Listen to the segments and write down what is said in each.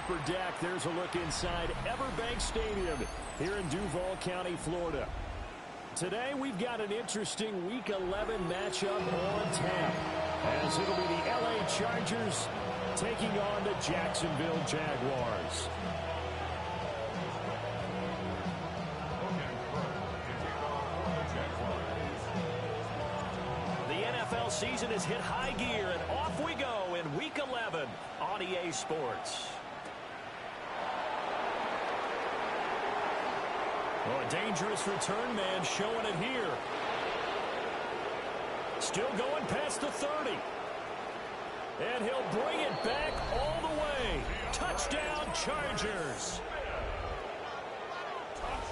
upper deck. There's a look inside Everbank Stadium here in Duval County, Florida. Today we've got an interesting Week 11 matchup on tap, as it'll be the LA Chargers taking on the Jacksonville Jaguars. The NFL season has hit high gear, and off we go in Week 11 on EA Sports. Oh, a dangerous return man showing it here. Still going past the 30. And he'll bring it back all the way. Touchdown, Chargers.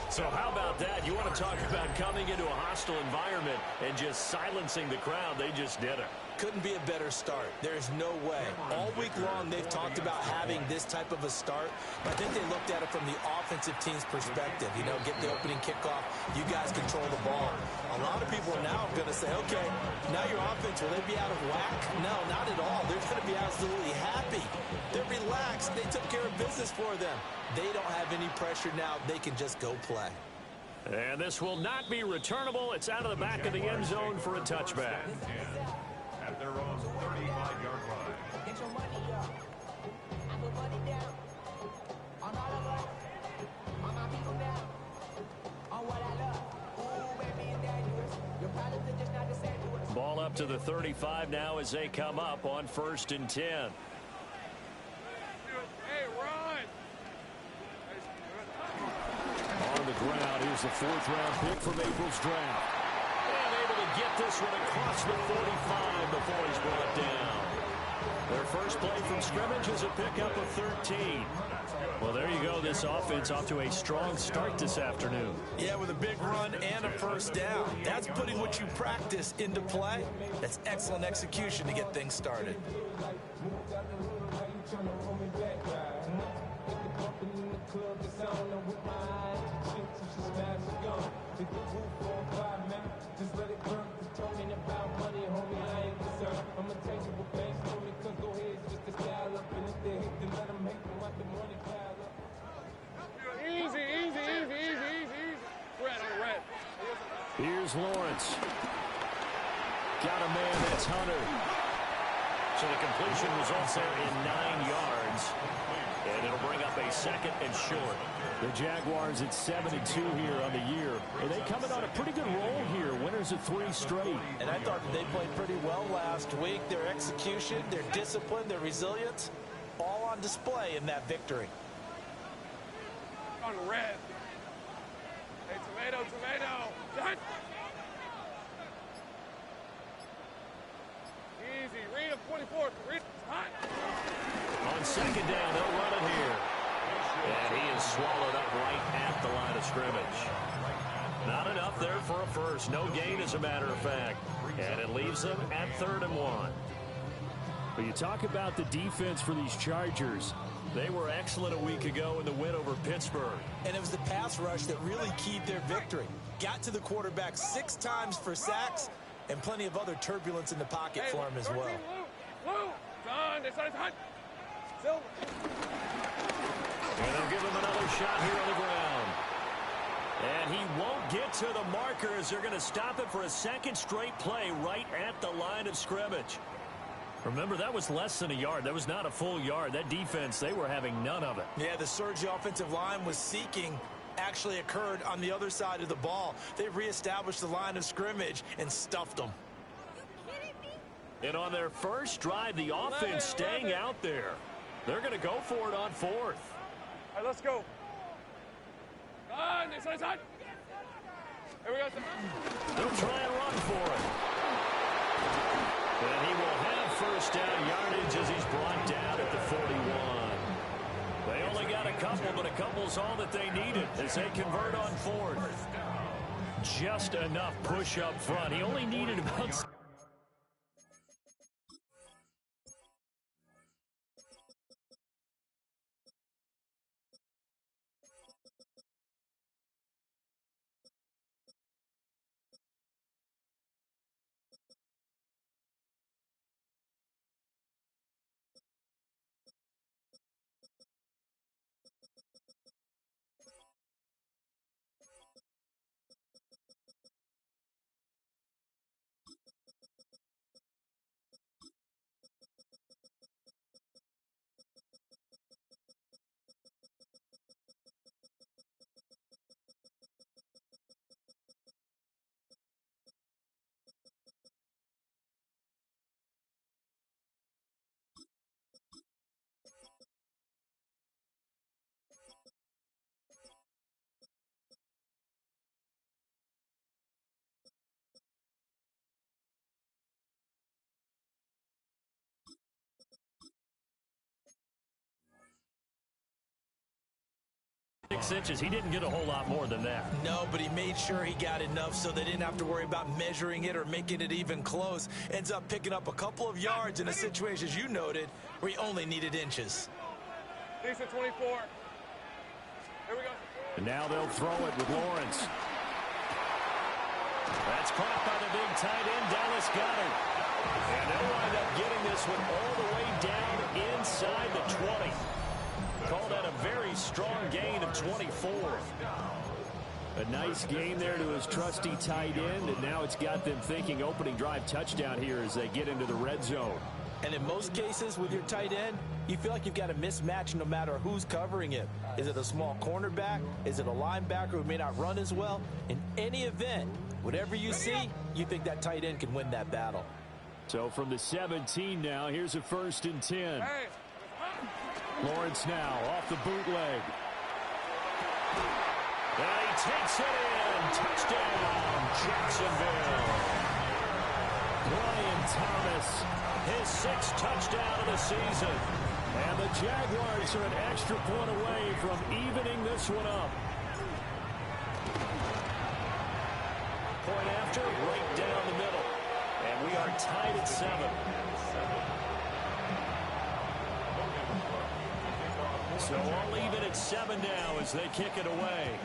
So how about that? You want to talk about coming into a hostile environment and just silencing the crowd. They just did it. Couldn't be a better start. There's no way. All week long, they've talked about having this type of a start. But I think they looked at it from the offensive team's perspective. You know, get the opening kickoff. You guys control the ball. A lot of people are now going to say, okay, now your offense, will they be out of whack? No, not at all. They're going to be absolutely happy. They're relaxed. They took care of business for them. They don't have any pressure now. They can just go play. And this will not be returnable. It's out of the back of the end zone for a touchback. At their own 35-yard line. Get your money up. I put money down. On all of us. On my people down. On what I love. Ooh, baby, it's dangerous. Your problems are just not the same to us. Ball up to the 35 now as they come up on 1st and 10. Hey, run! On the ground, here's the 4th-round pick from April's draft. And able to get this one across the 45 before he's brought down. Their first play from scrimmage is a pickup of 13. Well, there you go. This offense off to a strong start this afternoon. Yeah, with a big run and a first down. That's putting what you practice into play. That's excellent execution to get things started. Easy, easy, easy, easy, easy. Red on red. Here's Lawrence. Got a man, that's Hunter. So the completion results there in 9 yards. And it'll bring up a 2nd and short. The Jaguars at 7-2 here on the year. And they coming on a pretty good roll here. Winners of 3 straight. And I thought that they played pretty well last week. Their execution, their discipline, their resilience, all on display in that victory. On red. Hey, tomato, tomato. Done. Easy. Read him, 24. Read hot. On 2nd down, they'll run it here. And he is swallowed up right at the line of scrimmage. Not enough there for a first. No gain, as a matter of fact. And it leaves them at 3rd and 1. But you talk about the defense for these Chargers. They were excellent a week ago in the win over Pittsburgh. And it was the pass rush that really keyed their victory. Got to the quarterback 6 times for sacks and plenty of other turbulence in the pocket for him as well. Blue. Done. They started hot. Silver. And they'll give him another shot here on the ground. And he won't get to the marker as they're going to stop it for a 2nd straight play right at the line of scrimmage. Remember, that was less than a yard. That was not a full yard. That defense, they were having none of it. Yeah, the surge the offensive line was seeking actually occurred on the other side of the ball. They reestablished the line of scrimmage and stuffed them. And on their first drive, the offense staying out there. They're going to go for it on 4th. All right, let's go. Done. They started hot. Here we go. They'll try and run for it. And he will have first down yardage as he's brought down at the 41. They only got a couple, but a couple's all that they needed as they convert on 4th. Just enough push up front. He only needed about 6 inches. He didn't get a whole lot more than that. No, but he made sure he got enough so they didn't have to worry about measuring it or making it even close. Ends up picking up a couple of yards in a situation, as you noted, where he only needed inches. Decent 24. Here we go. And now they'll throw it with Lawrence. That's caught by the big tight end, Dallas Goedert. And they'll wind up getting this one all the way down inside the 20. Call that a very strong gain of 24. A nice gain there to his trusty tight end, and now it's got them thinking opening drive touchdown here as they get into the red zone. And in most cases with your tight end, you feel like you've got a mismatch no matter who's covering him. Is it a small cornerback? Is it a linebacker who may not run as well? In any event, whatever you see, you think that tight end can win that battle. So from the 17 now, here's a 1st and 10. Hey. Lawrence now off the bootleg. And he takes it in. Touchdown, Jacksonville. Brian Thomas, his 6th touchdown of the season. And the Jaguars are an extra point away from evening this one up. Point after, right down the middle. And we are tied at 7. So all even at 7 now as they kick it away.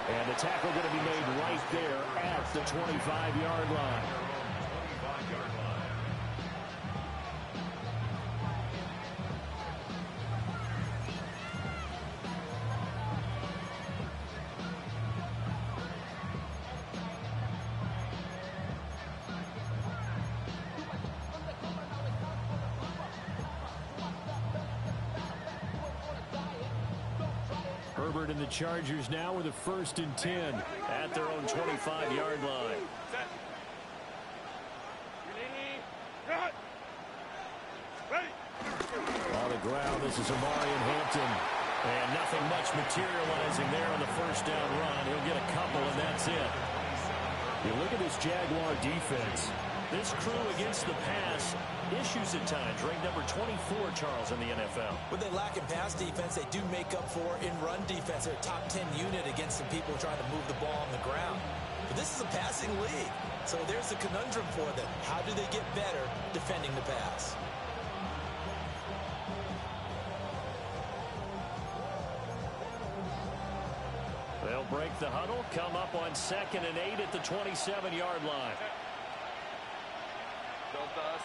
And the tackle going to be made right there at the 25-yard line. Herbert and the Chargers now with a 1st and 10 at their own 25-yard line. Set. Cut. Ready. On the ground, this is Amarian Hampton. And nothing much materializing there on the 1st down run. He'll get a couple, and that's it. You look at this Jaguar defense. This crew against the pass, issues at times. Ranked number 24, Charles, in the NFL. When they lack in pass defense, they do make up for in run defense. They're a top 10 unit against some people trying to move the ball on the ground. But this is a passing league. So there's a conundrum for them. How do they get better defending the pass? They'll break the huddle, come up on 2nd and 8 at the 27-yard line.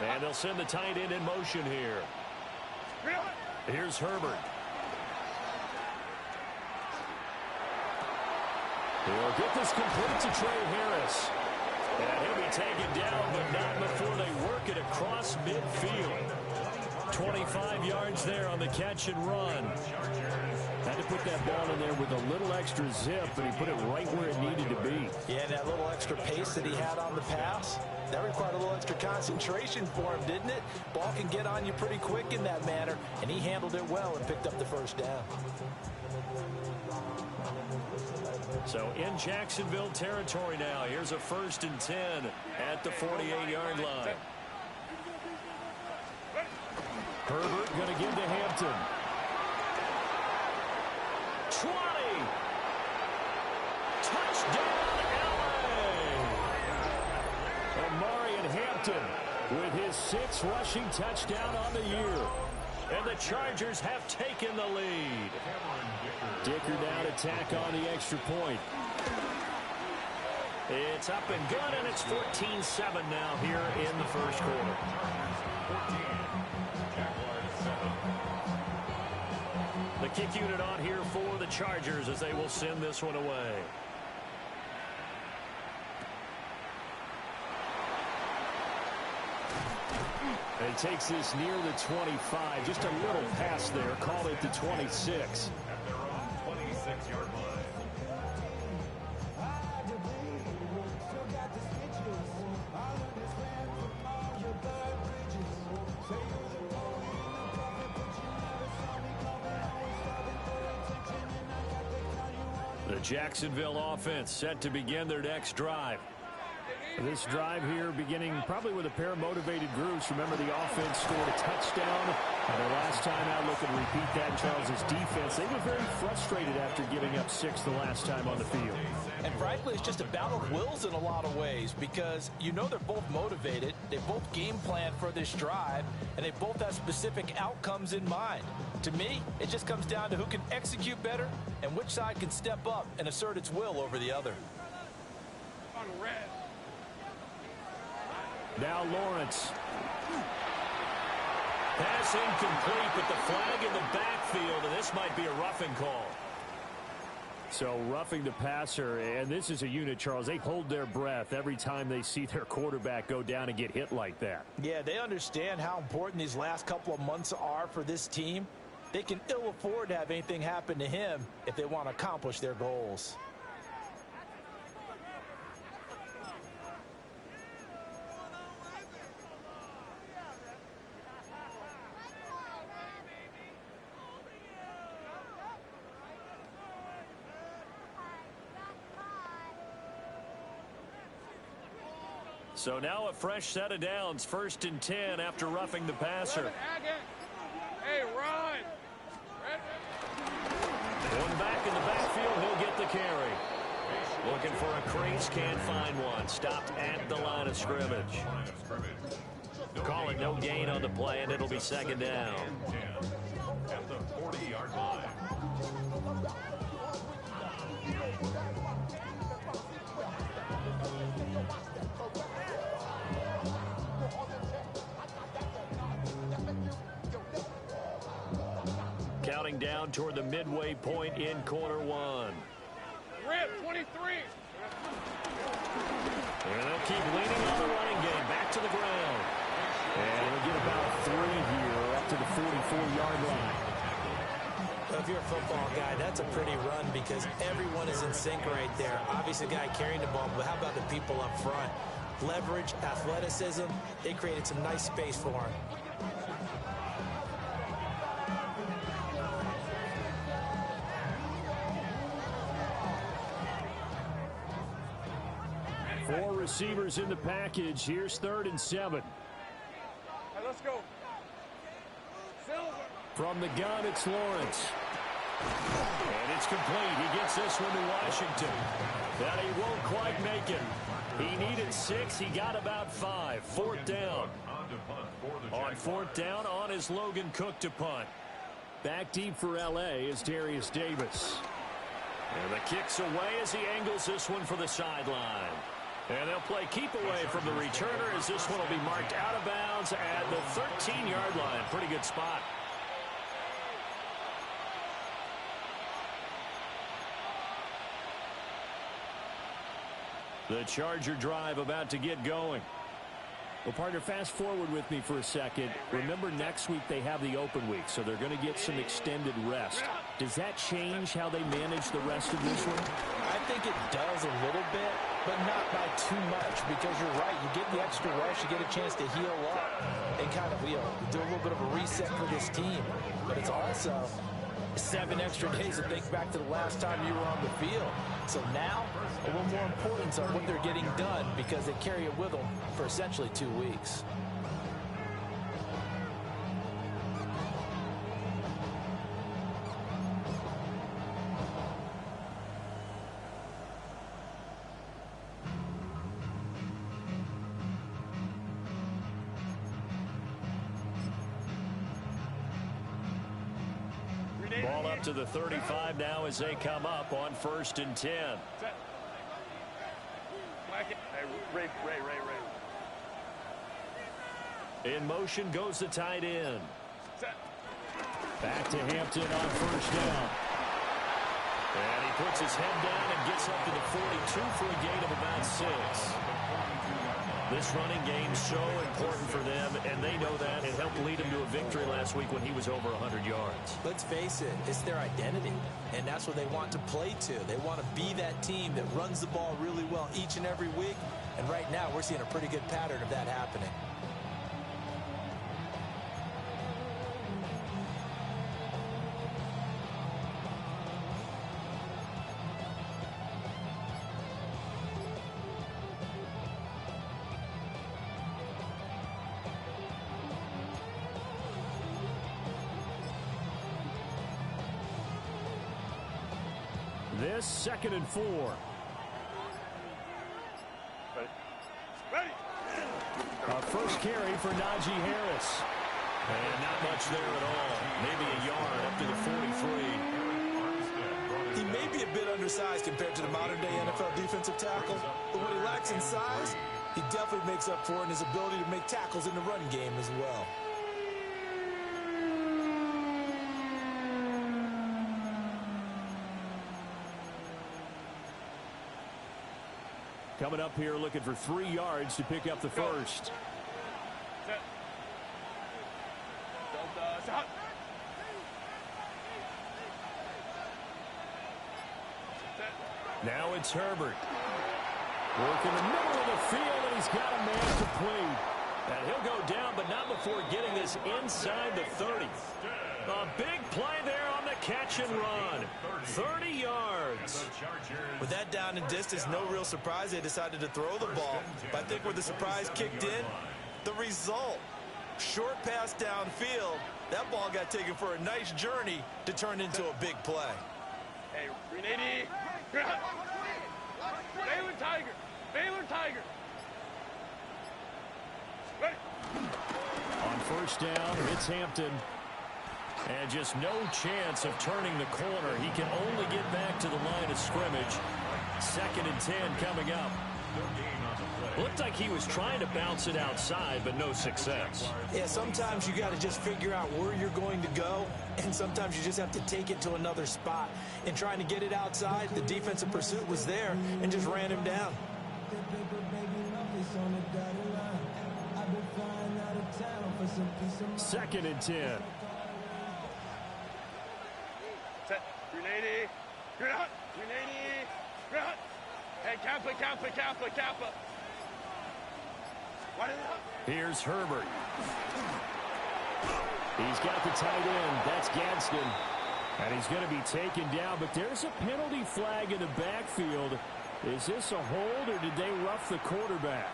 And they'll send the tight end in motion here. Here's Herbert. He'll get this complete to Trey Harris. And he'll be taken down, but not before they work it across midfield. 25 yards there on the catch and run. Had to put that ball in there with a little extra zip, and he put it right where it needed to be. Yeah, that little extra pace that he had on the pass, that required a little extra concentration for him, didn't it? Ball can get on you pretty quick in that manner, and he handled it well and picked up the 1st down. So in Jacksonville territory now, here's a 1st and 10 at the 48-yard line. Herbert going to give to Hampton. 20. Touchdown, L.A. Amarian Hampton with his 6th rushing touchdown on the year. And the Chargers have taken the lead. Dicker now to tack on the extra point. It's up and good, and it's 14-7 now here in the 1st quarter. 14. Jaguars 7. The kick unit on here for the Chargers as they will send this one away. And takes this near the 25. Just a little pass there. Call it the 26. At their own 26-yard line. The Jacksonville offense set to begin their next drive. This drive here beginning probably with a pair of motivated groups. Remember, the offense scored a touchdown. And their last time out, looking to repeat that. Charles' defense, they were very frustrated after giving up 6 the last time on the field. And frankly, it's just a battle of wills in a lot of ways because you know they're both motivated. They both game plan for this drive, and they both have specific outcomes in mind. To me, it just comes down to who can execute better and which side can step up and assert its will over the other. On red. Now Lawrence. Pass incomplete, but the flag in the backfield, and this might be a roughing call. So roughing the passer, and this is a unit, Charles. They hold their breath every time they see their quarterback go down and get hit like that. Yeah, they understand how important these last couple of months are for this team. They can ill afford to have anything happen to him if they want to accomplish their goals. So now a fresh set of downs, 1st and 10 after roughing the passer. Hey, Ron. One back in the backfield, he'll get the carry. Looking for a crease, can't find one. Stopped at the line of scrimmage. Call it no gain on the play, and it'll be 2nd down. At the 40-yard line. Counting down toward the midway point in quarter 1. Rip, 23. And they'll keep leaning on the running game. Back to the ground. And they'll get about 3 here up to the 44-yard line. Well, if you're a football guy, that's a pretty run because everyone is in sync right there. Obviously, the guy carrying the ball, but how about the people up front? Leverage, athleticism, they created some nice space for him. Four receivers in the package. Here's 3rd and 7. Hey, let's go. Silver. From the gun, it's Lawrence. And it's complete. He gets this one to Washington. But he won't quite make it. He needed 6. He got about 5. 4th down. On 4th down, on is Logan Cook to punt. Back deep for L.A. is Darius Davis. And the kick's away as he angles this one for the sideline. And they'll play keep away from the returner as this one will be marked out of bounds at the 13-yard line. Pretty good spot. The Charger drive about to get going. Well, partner, fast forward with me for a second. Remember, next week they have the open week, so they're going to get some extended rest. Does that change how they manage the rest of this one? I think it does a little bit, but not by too much because you're right. You get the extra rest. You get a chance to heal up and kind of, do a little bit of a reset for this team. But it's also 7 extra days to think back to the last time you were on the field. So now, a little more importance on what they're getting done because they carry it with them for essentially 2 weeks. Ball up to the 35 now as they come up on 1st and 10. Hey, Ray. In motion goes the tight end. Back to Hampton on 1st down. And he puts his head down and gets up to the 42 for a gain of about 6. This running game is so important for them, and they know that. It helped lead him to a victory last week when he was over 100 yards. Let's face it, it's their identity, and that's what they want to play to. They want to be that team that runs the ball really well each and every week, and right now we're seeing a pretty good pattern of that happening. This 2nd and 4. A first carry for Najee Harris. And not much there at all. Maybe a yard up to the 43. He may be a bit undersized compared to the modern-day NFL defensive tackle, but what he lacks in size, he definitely makes up for in his ability to make tackles in the run game as well. Coming up here looking for 3 yards to pick up the first. Now it's Herbert. Working the middle of the field, and he's got a man complete. And he'll go down, but not before getting this inside the 30. A big play there on the catch and run. 30 yards. With that down and distance, no real surprise they decided to throw the ball. But I think where the surprise kicked in, the result. Short pass downfield. That ball got taken for a nice journey to turn into a big play. Hey, 380. Baylor Tiger. Baylor Tiger. Ready. On first down, it's Hampton. And just no chance of turning the corner. He can only get back to the line of scrimmage. 2nd and 10 coming up. Looked like he was trying to bounce it outside, but no success. Yeah, sometimes you got to just figure out where you're going to go, and sometimes you just have to take it to another spot. In trying to get it outside, the defensive pursuit was there and just ran him down. 2nd and 10. Set. 380. 380. Hey, Kappa. Here's Herbert. He's got the tight end. That's Gadsden. And he's going to be taken down, but there's a penalty flag in the backfield. Is this a hold, or did they rough the quarterback?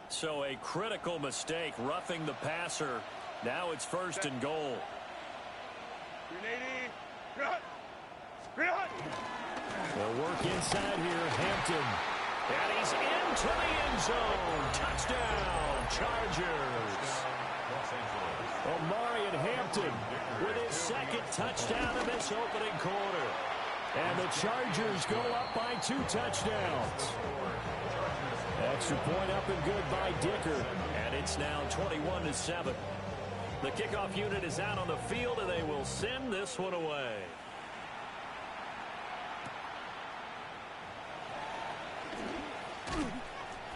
So a critical mistake, roughing the passer. Now it's 1st and goal. 380. They'll work inside here. Hampton. And he's into the end zone. Touchdown, Chargers. Omarion Hampton with his 2nd touchdown in this opening quarter. And the Chargers go up by 2 touchdowns. Extra point up and good by Dicker. And it's now 21-7. The kickoff unit is out on the field, and they will send this one away.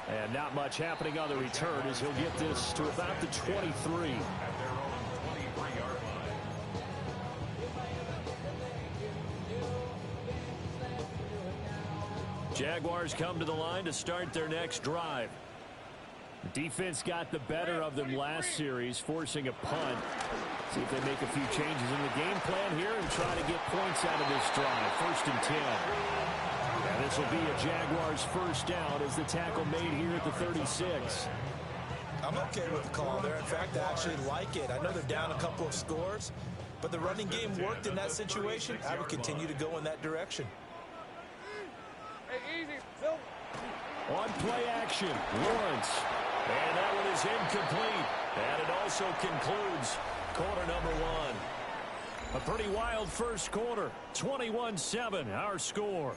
And not much happening on the return as he'll get this to about the 23. Jaguars come to the line to start their next drive. The defense got the better of them last series, forcing a punt. See if they make a few changes in the game plan here and try to get points out of this drive. 1st and 10. And this will be a Jaguars first down as the tackle made here at the 36. I'm okay with the call there. In fact, I actually like it. I know they're down a couple of scores, but the running game worked in that situation. I would continue to go in that direction. Hey, easy. Silver. On play action, Lawrence. And that one is incomplete. And it also concludes quarter number 1. A pretty wild first quarter. 21-7, our score.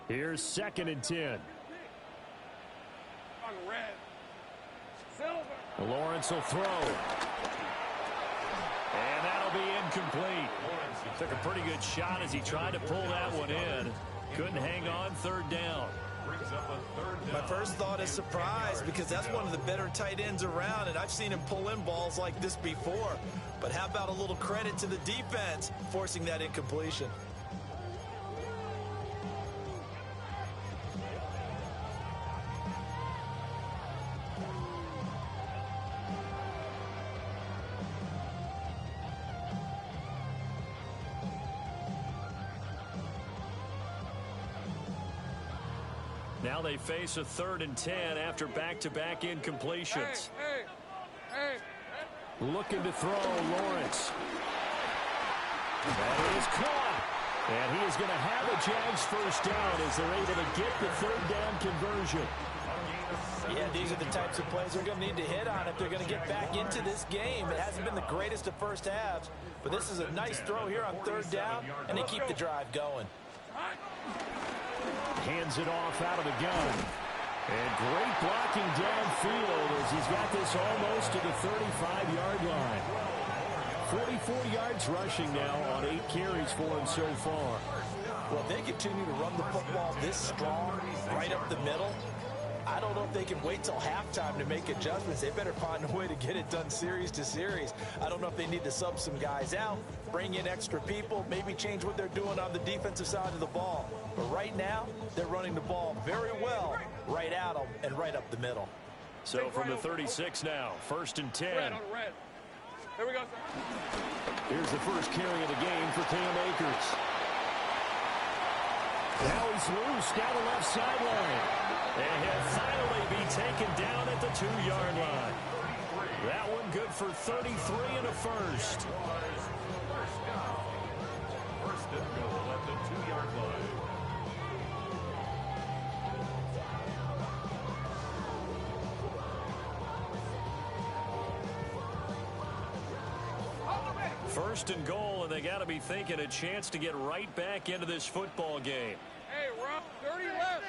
Here's 2nd and 10. On red. Silver. Lawrence will throw. And that'll be incomplete. Took a pretty good shot as he tried to pull that one in. Couldn't hang on. 3rd down. My first thought is surprise, because that's one of the better tight ends around, and I've seen him pull in balls like this before. But how about a little credit to the defense forcing that incompletion? Now they face a 3rd and 10 after back-to-back incompletions. Hey. Looking to throw, Lawrence. That is caught. And he is going to have a Jags first down as they're able to get the 3rd down conversion. Yeah, these are the types of plays they're going to need to hit on if they're going to get back into this game. It hasn't been the greatest of first halves, but this is a nice throw here on 3rd down, and they keep the drive going. Hands it off out of the gun. And great blocking downfield as he's got this almost to the 35-yard line. 44 yards rushing now on 8 carries for him so far. Well, if they continue to run the football this strong, right up the middle, I don't know if they can wait till halftime to make adjustments. They better find a way to get it done series to series. I don't know if they need to sub some guys out, bring in extra people, maybe change what they're doing on the defensive side of the ball. But right now, they're running the ball very well right at them and right up the middle. So from the 36 now, 1st and 10. Red. Here we go, sir. Here's the first carry of the game for Cam Akers. Now he's loose down the left sideline. And he'll finally be taken down at the 2-yard line. That one good for 33 and a first. First and goal at the 2-yard line. First and goal, and they got to be thinking a chance to get right back into this football game. Hey, Rob, 30 left.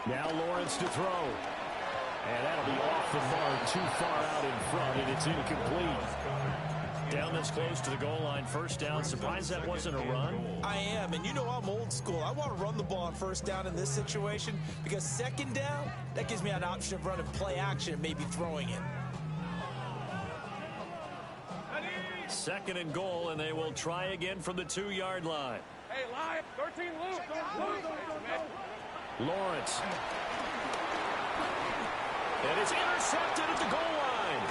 Now Lawrence to throw. And that'll be off the mark, too far out in front, and it's incomplete. Down this close to the goal line, 1st down. Surprised that wasn't a run? I am, and you know I'm old school. I want to run the ball on 1st down in this situation because 2nd down, that gives me an option of running play action and maybe throwing it. 2nd and goal, and they will try again from the 2-yard line. Hey, live, 13 loose. Lawrence. And it's intercepted at the goal line.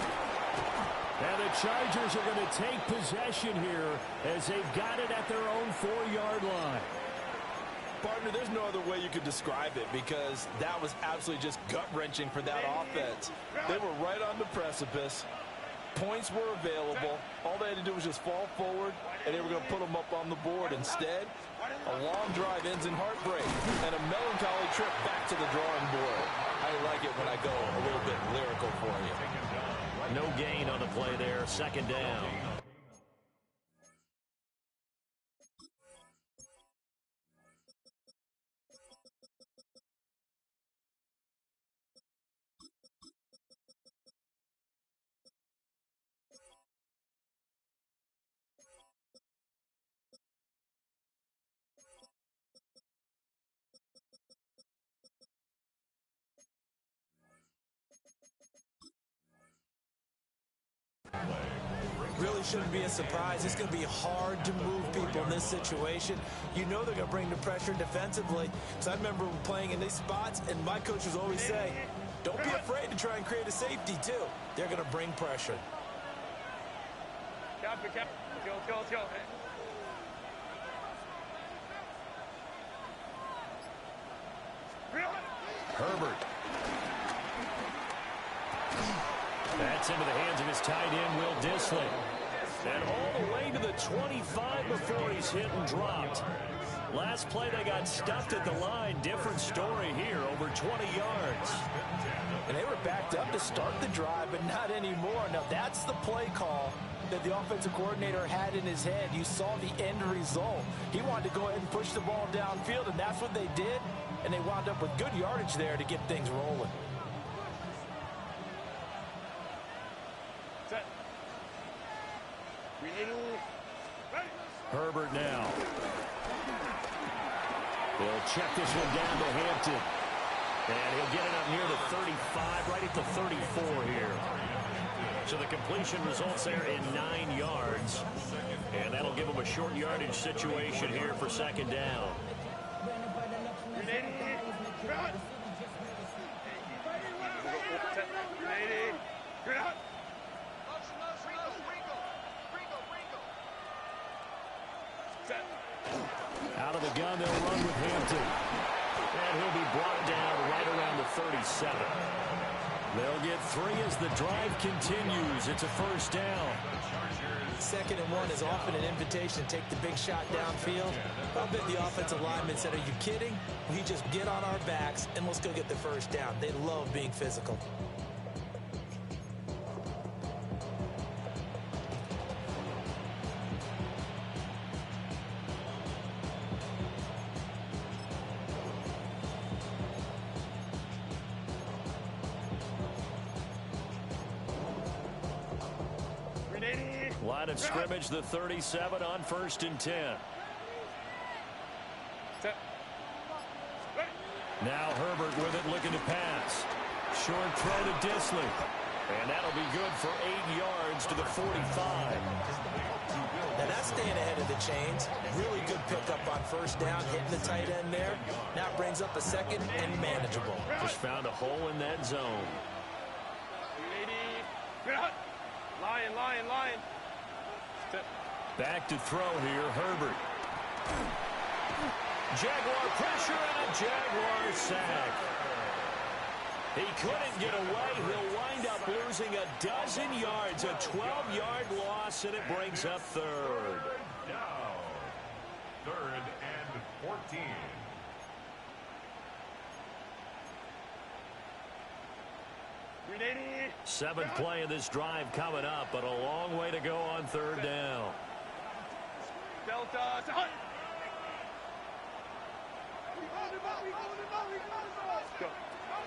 And the Chargers are going to take possession here as they've got it at their own 4-yard line. Partner, there's no other way you could describe it because that was absolutely just gut-wrenching for that offense. They were right on the precipice. Points were available. All they had to do was just fall forward, and they were going to put them up on the board. Instead, a long drive ends in heartbreak and a melancholy trip back to the drawing board. I like it when I go a little bit lyrical for you. No gain on the play there, 2nd down. Really shouldn't be a surprise. It's going to be hard to move people in this situation. You know they're going to bring the pressure defensively. Because I remember playing in these spots, and my coaches always say, don't be afraid to try and create a safety, too. They're going to bring pressure. Let's go. Herbert. That's into the hands of his tight end, Will Dissly. And all the way to the 25 before he's hit and dropped. Last play, they got stuffed at the line. Different story here, over 20 yards. And they were backed up to start the drive, but not anymore. Now, that's the play call that the offensive coordinator had in his head. You saw the end result. He wanted to go ahead and push the ball downfield, and that's what they did. And they wound up with good yardage there to get things rolling. Herbert now. He'll check this one down to Hampton. And he'll get it up near the 35, right at the 34 here. So the completion results there in 9 yards. And that'll give him a short yardage situation here for 2nd down. Out of the gun, they'll run with Hampton. And he'll be brought down right around the 37. They'll get 3 as the drive continues. It's a first down. 2nd and 1 is often an invitation to take the big shot downfield. I bet the offensive lineman said, are you kidding? We just get on our backs and let's go get the first down. They love being physical. Line of scrimmage, the 37 on 1st and 10. Now Herbert with it, looking to pass. Short throw to Disley. And that'll be good for 8 yards to the 45. Now that's staying ahead of the chains. Really good pickup on 1st down, hitting the tight end there. Now it brings up a 2nd and manageable. Just found a hole in that zone. Lion. Back to throw here, Herbert. Jaguar pressure and a Jaguar sack. He couldn't get away. He'll wind up losing a dozen yards, a 12-yard loss, and it brings up 3rd. Down. 3rd and 14. Seventh play of this drive coming up, but a long way to go on 3rd down.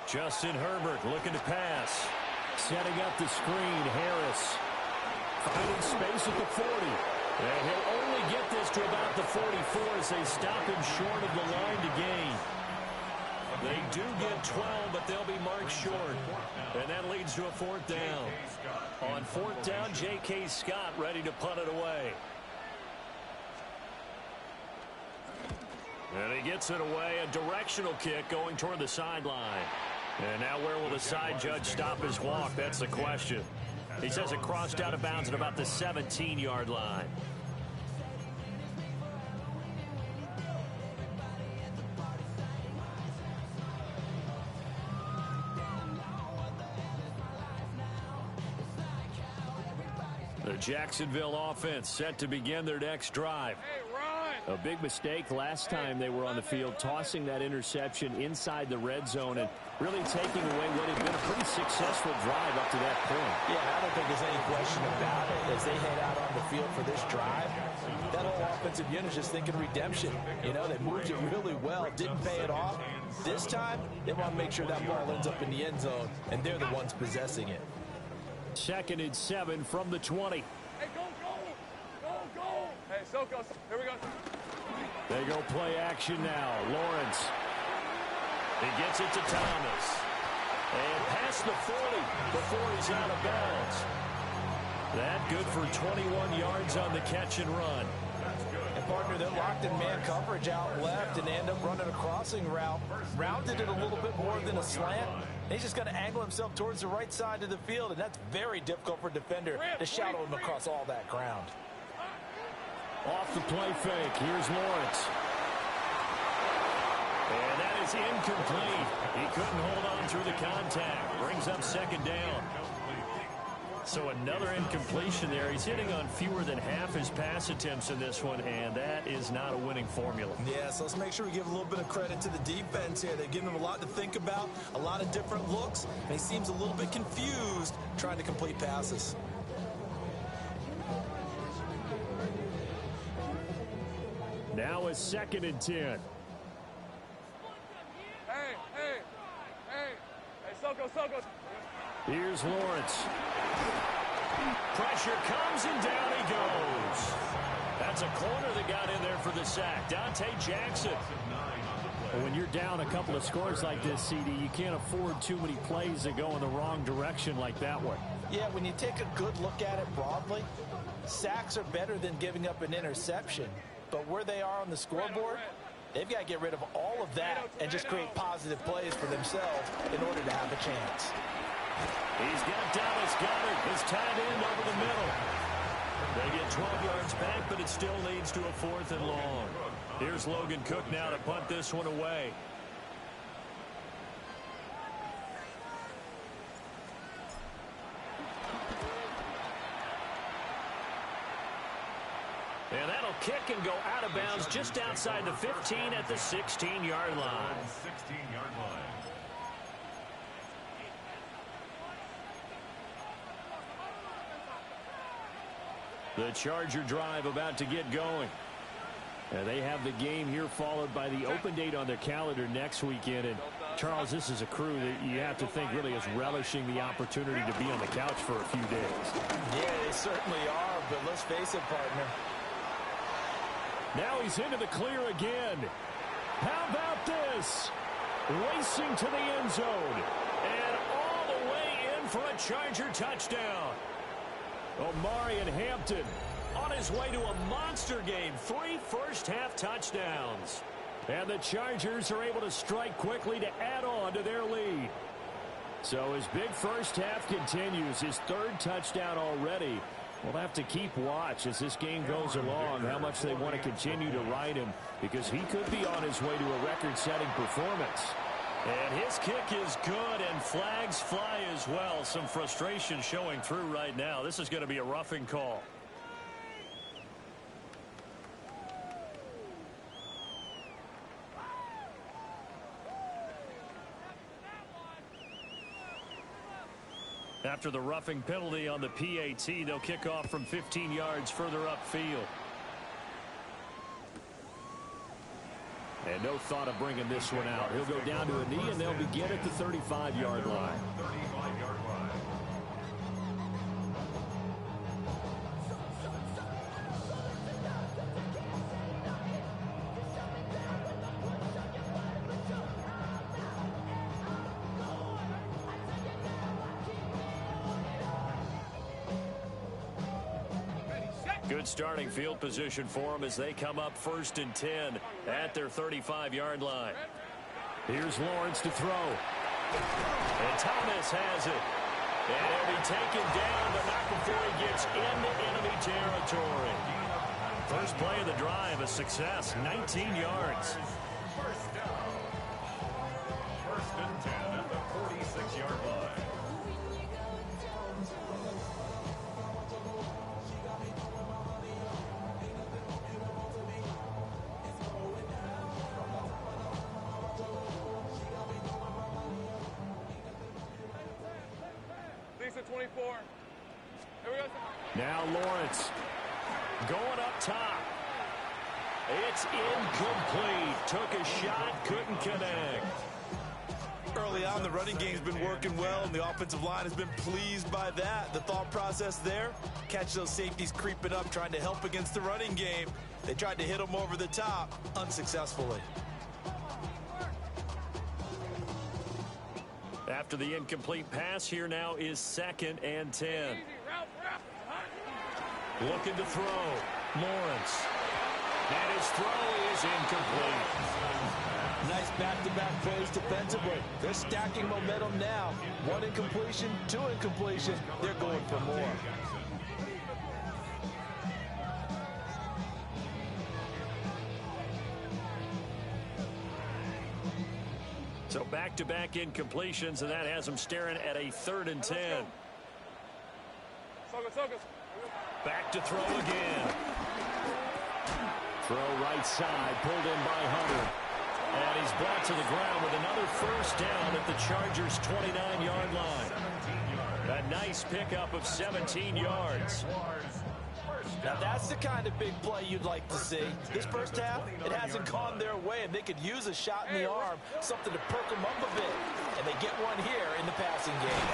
Justin Herbert looking to pass. Setting up the screen, Harris. Finding space at the 40. And he'll only get this to about the 44 as they stop him short of the line to gain. They do get 12, but they'll be marked short. And that leads to a 4th down. On 4th down, J.K. Scott ready to punt it away. And he gets it away, a directional kick going toward the sideline. And now where will the side judge stop his walk? That's the question. He says it crossed out of bounds at about the 17-yard line. The Jacksonville offense set to begin their next drive. A big mistake last time they were on the field, tossing that interception inside the red zone and really taking away what had been a pretty successful drive up to that point. Yeah, I don't think there's any question about it. As they head out on the field for this drive, that whole offensive unit is just thinking redemption. You know, they moved it really well, didn't pay it off. This time, they want to make sure that ball ends up in the end zone, and they're the ones possessing it. 2nd and 7 from the 20. Hey, go. Hey, Soko, here we go. They go play action now. Lawrence. He gets it to Thomas. And past the 40 before he's out of bounds. That good for 21 yards on the catch and run. And partner, they're locked in man coverage out left, and they end up running a crossing route. Rounded it a little bit more than a slant. He's just going to angle himself towards the right side of the field, and that's very difficult for a defender to shadow him across all that ground. Off the play fake. Here's Lawrence. And that is incomplete. He couldn't hold on through the contact. Brings up 2nd down. So another incompletion there. He's hitting on fewer than half his pass attempts in this one, and that is not a winning formula. Yeah, so let's make sure we give a little bit of credit to the defense here. They've given him a lot to think about, a lot of different looks, and he seems a little bit confused trying to complete passes. Now a 2nd and 10. Hey, Soko. Here's Lawrence. Pressure comes and down he goes. That's a corner that got in there for the sack. Dante Jackson. When you're down a couple of scores like this, CD, you can't afford too many plays that go in the wrong direction like that one. Yeah, when you take a good look at it broadly, sacks are better than giving up an interception. But where they are on the scoreboard, they've got to get rid of all of that and just create positive plays for themselves in order to have a chance. He's got Dallas Goedert, his tight end over the middle. They get 12 yards back, but it still leads to a 4th and long. Here's Logan Cook now to punt this one away. And that'll kick and go out of bounds just outside the 15 at the 16-yard line. 16-yard line. The Charger drive about to get going. And they have the game here followed by the open date on their calendar next weekend. And Charles, this is a crew that you have to think really is relishing the opportunity to be on the couch for a few days. Yeah, they certainly are, but let's face it, partner. Now he's into the clear again. How about this? Racing to the end zone. And all the way in for a Charger touchdown. Omari and Hampton on his way to a monster game. 3 first-half touchdowns. And the Chargers are able to strike quickly to add on to their lead. So his big first half continues. His 3rd touchdown already. We'll have to keep watch as this game goes along, how much they want to continue to ride him, because he could be on his way to a record-setting performance. And his kick is good, and flags fly as well. Some frustration showing through right now. This is going to be a roughing call. After the roughing penalty on the PAT, they'll kick off from 15 yards further upfield. And no thought of bringing this one out. He'll go down to a knee, and they'll begin at the 35-yard line. 35-yard line. Good starting field position for them as they come up 1st and 10 at their 35-yard line. Here's Lawrence to throw. And Thomas has it. And he'll be taken down, but not before he gets into enemy territory. First play of the drive, a success, 19 yards. First down. 1st and 10 at the 46-yard line. At 24. Here we go. Now Lawrence going up top. It's incomplete. Took a shot, couldn't connect. Early on, the running game's been working well, and the offensive line has been pleased by that. The thought process there, catch those safeties creeping up, trying to help against the running game. They tried to hit them over the top, unsuccessfully. After the incomplete pass, here now is 2nd and 10. Looking to throw. Lawrence. And his throw is incomplete. Nice back-to-back plays defensively. They're stacking momentum now. 1 incompletion, 2 incompletion. They're going for more. So back-to-back incompletions, and that has them staring at a 3rd and 10. Back to throw again. Throw right side, pulled in by Hunter. And he's brought to the ground with another first down at the Chargers' 29-yard line. A nice pickup of 17 yards. Now that's the kind of big play you'd like to see. This first half, it hasn't gone their way, and they could use a shot in the arm, something to perk them up a bit. And they get one here in the passing game.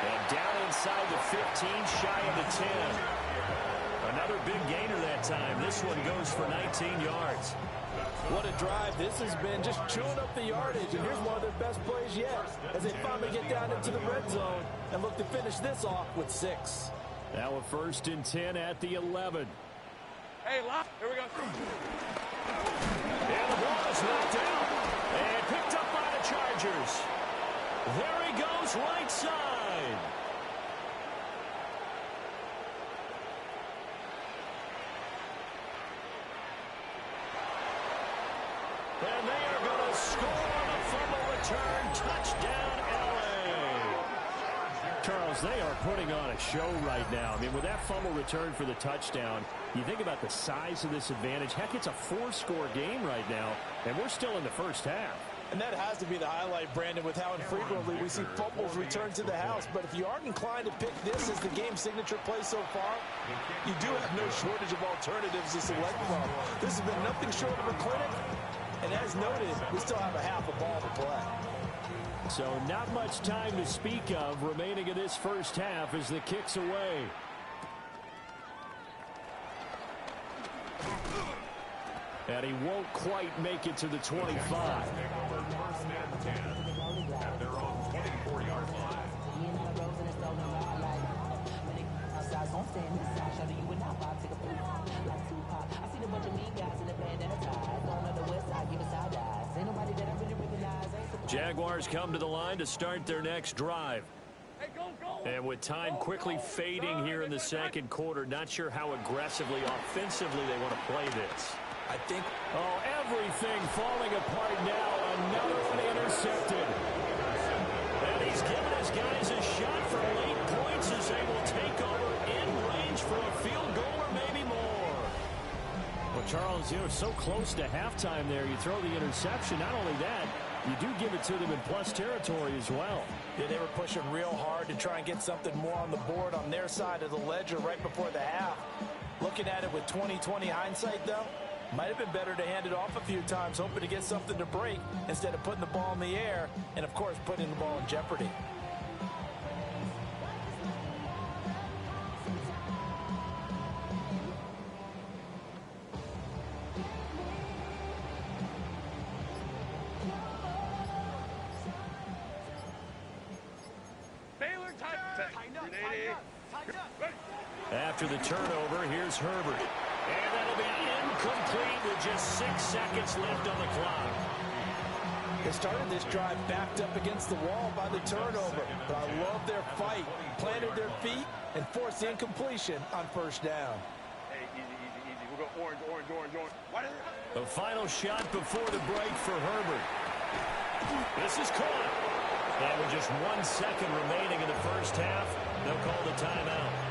And down inside the 15, shy of the 10. Another big gainer that time. This one goes for 19 yards. What a drive this has been, just chewing up the yardage. And here's one of their best plays yet as they finally get down into the red zone and look to finish this off with 6. Now a 1st and 10 at the 11. Hey, lock. Here we go. And the ball is knocked out and picked up by the Chargers. There he goes right side. And they are going to score on a fumble return. Touchdown, L.A. Charles, they are putting on a show right now. I mean, with that fumble return for the touchdown, you think about the size of this advantage. Heck, it's a 4-score game right now, and we're still in the first half. And that has to be the highlight, Brandon, with how infrequently we see fumbles return to the house. But if you aren't inclined to pick this as the game signature play so far, you do have no shortage of alternatives to select from. This has been nothing short of a clinic. And as noted, we still have a half a ball to play. So not much time to speak of remaining in this first half as the kick's away. And he won't quite make it to the 25. First and 10 at their own 24-yard line. Jaguars come to the line to start their next drive. And with time quickly fading here in the second quarter, not sure how aggressively, offensively they want to play this. I think... Oh, everything falling apart now. Another one intercepted. And he's given his guys a shot for late points as they will take over in range for a field goal or maybe more. Well, Charles, you know, so close to halftime there. You throw the interception. Not only that, you do give it to them in plus territory as well. Yeah, they were pushing real hard to try and get something more on the board on their side of the ledger right before the half. Looking at it with 20/20 hindsight, though, might have been better to hand it off a few times, hoping to get something to break instead of putting the ball in the air and, of course, putting the ball in jeopardy. After the turnover, here's Herbert. And that'll be incomplete with just 6 seconds left on the clock. They started this drive backed up against the wall by the turnover, but I love their fight, planted their feet, and forced the incompletion on first down. Hey, easy. We'll go orange. What is it? The final shot before the break for Herbert. This is caught. And with just 1 second remaining in the first half, they'll call the timeout.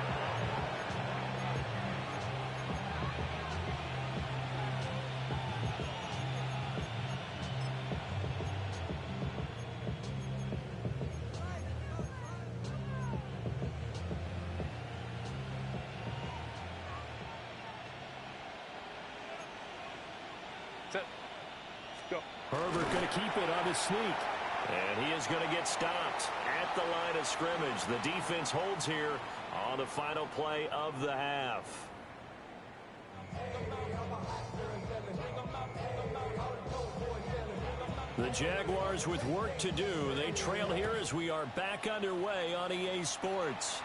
Herbert going to keep it on his sneak. And he is going to get stopped at the line of scrimmage. The defense holds here on the final play of the half. The Jaguars with work to do. They trail here as we are back underway on EA Sports.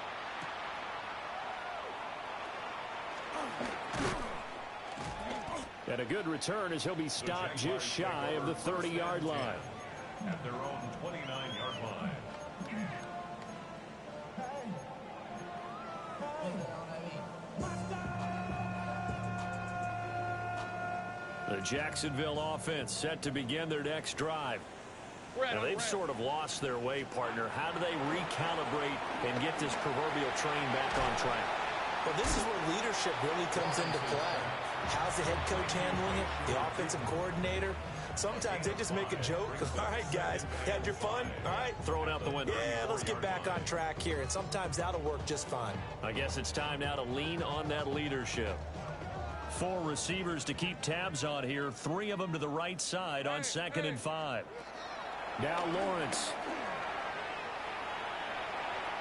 And a good return as he'll be stopped just shy of the 30-yard line. At their own 29-yard line. The Jacksonville offense set to begin their next drive. Now they've sort of lost their way, partner. How do they recalibrate and get this proverbial train back on track? Well, this is where leadership really comes into play. How's the head coach handling it? The offensive coordinator? Sometimes they just make a joke. All right, guys, had your fun? All right. Throw it out the window. Yeah, let's get back on track here. And sometimes that'll work just fine. I guess it's time now to lean on that leadership. 4 receivers to keep tabs on here. 3 of them to the right side on 2nd and 5. Now Lawrence.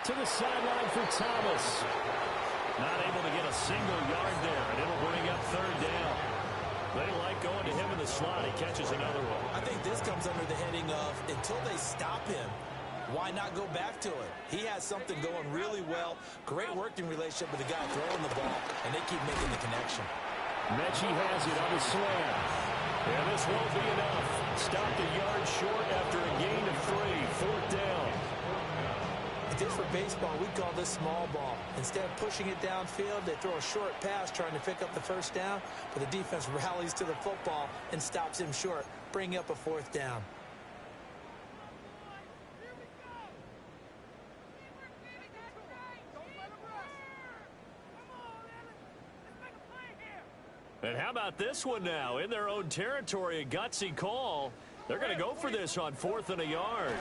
To the sideline for Thomas. Not able to get a single yard there, and it'll bring up 3rd down. They like going to him in the slot. He catches another one. I think this comes under the heading of, until they stop him, why not go back to it? He has something going really well. Great working relationship with the guy throwing the ball, and they keep making the connection. Mechie has it on the slam. And this won't be enough. Stopped a yard short after a gain of 3. 4th down. this were baseball, we'd call this small ball. Instead of pushing it downfield, they throw a short pass trying to pick up the first down, but the defense rallies to the football and stops him short, bringing up a fourth down. And how about this one now? In their own territory, a gutsy call. They're going to go for this on 4th and a yard.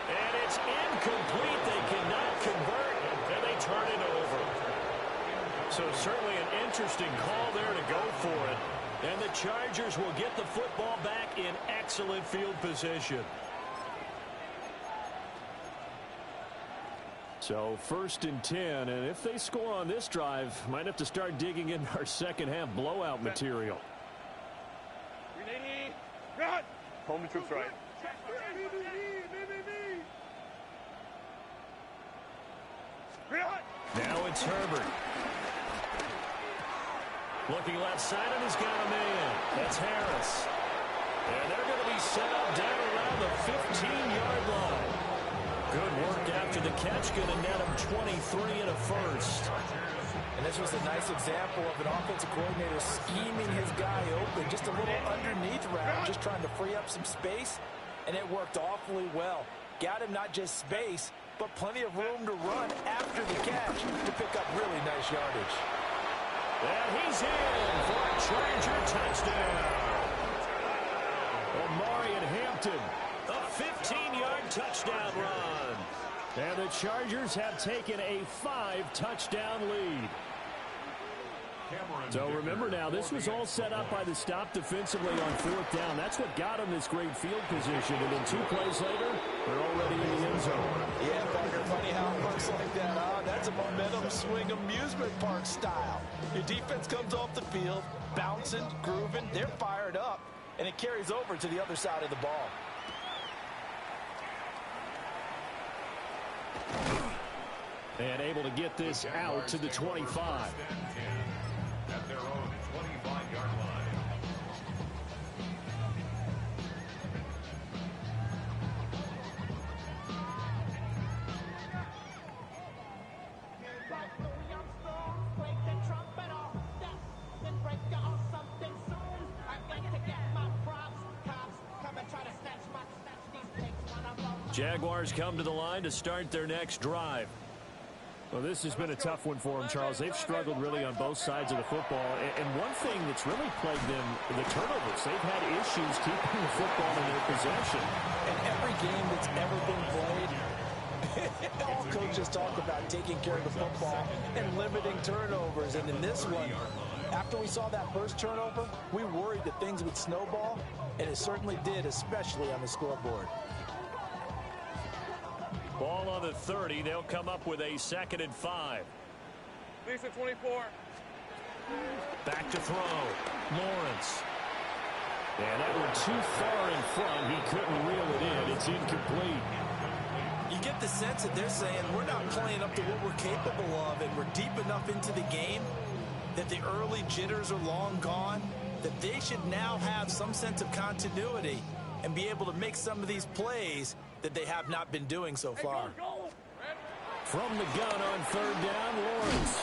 And it's incomplete. They cannot convert, and they turn it over. So certainly an interesting call there to go for it. And the Chargers will get the football back in excellent field position. So 1st and 10, and if they score on this drive, might have to start digging in our second half blowout material. Home the troops right. Now it's Herbert. Looking left side, and he's got a man. That's Harris. And they're going to be set up down around the 15-yard line. Good work after the catch. Going to net him 23 and a first. And this was a nice example of an offensive coordinator scheming his guy open. Just a little underneath route, just trying to free up some space. And it worked awfully well. Got him not just space, but plenty of room to run after the catch to pick up really nice yardage. And he's in for a Charger touchdown. Omari and Hampton, a 15-yard touchdown run. And the Chargers have taken a 5-touchdown lead. So remember now, this was all set up by the stop defensively on 4th down. That's what got them this great field position. And then 2 plays later, they're already in the end zone. Yeah, Parker, funny how it works like that, huh? That's a momentum swing amusement park style. Your defense comes off the field, bouncing, grooving, they're fired up, and it carries over to the other side of the ball. And able to get this out to the 25. At their own 25-yard line. Jaguars come to the line to start their next drive. Well, this has been a tough one for them, Charles. They've struggled really on both sides of the football. And one thing that's really plagued them, the turnovers. They've had issues keeping the football in their possession. And every game that's ever been played, all coaches talk about taking care of the football and limiting turnovers. And in this one, after we saw that first turnover, we worried that things would snowball, and it certainly did, especially on the scoreboard. Ball on the 30. They'll come up with a 2nd and 5. Lisa 24. Back to throw. Lawrence. And that one too far in front. He couldn't reel it in. It's incomplete. You get the sense that they're saying we're not playing up to what we're capable of, and we're deep enough into the game that the early jitters are long gone, that they should now have some sense of continuity and be able to make some of these plays that they have not been doing so far. From the gun on 3rd down, Lawrence.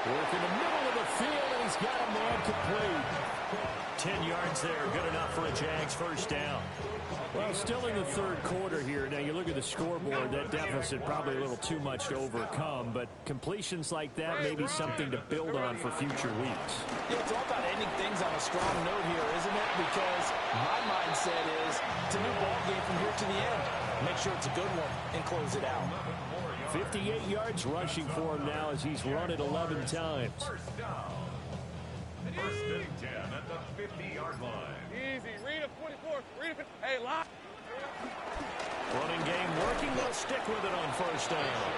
Working the middle of the field, and he's got a man complete. 10 yards there, good enough for a Jags first down. Well, still in the 3rd quarter here. Now, you look at the scoreboard, that deficit probably a little too much to overcome, but completions like that may be something to build on for future weeks. Yeah, it's all about ending things on a strong note here, isn't it? Because my mindset is it's a new ball game from here to the end. Make sure it's a good one and close it out. 58 yards rushing for him now as he's run it 11 times. First down. 1st and 10 at the 50-yard line. Easy. Read a 24. Read a... Hey, lock. Running game working. They'll stick with it on 1st down.